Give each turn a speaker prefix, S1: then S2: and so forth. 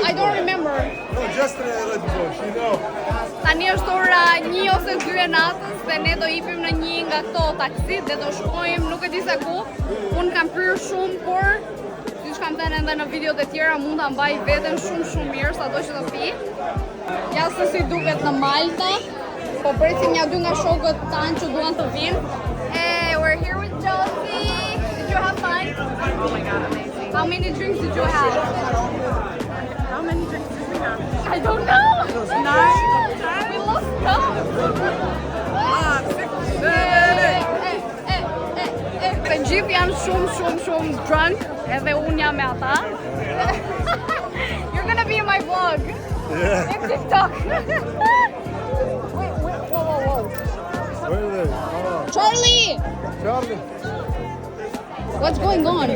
S1: I don't remember.
S2: No, just let go. She know.
S1: Tani është ora 1 ose 2 e natës dhe ne do ipim në një nga këto taksit dhe do shkojmë nuk e di se ku. Unë kam pyrë shumë, por siç kam thënë edhe në videot e tjera mund ta mbaj veten shumë mirë sado që të pi. Ja se si duket në Malta. Po presim ja 2 nga shokët tanë që duan të vinë. Hey, we're here with Josie. Did you have fun?
S3: Oh my god, amazing.
S1: How many drinks did you have?
S3: How many drinks did we have?
S1: I don't know.
S3: 9, 10?
S1: We lost count.
S3: 6, 7, 8.
S1: Të gjithë janë shumë drunk, edhe unë jam me ata. You're gonna be in my vlog.
S2: Yeah.
S1: In TikTok. Wait, whoa.
S2: Where are they? Oh,
S1: Charlie!
S2: Charlie.
S1: What's going on?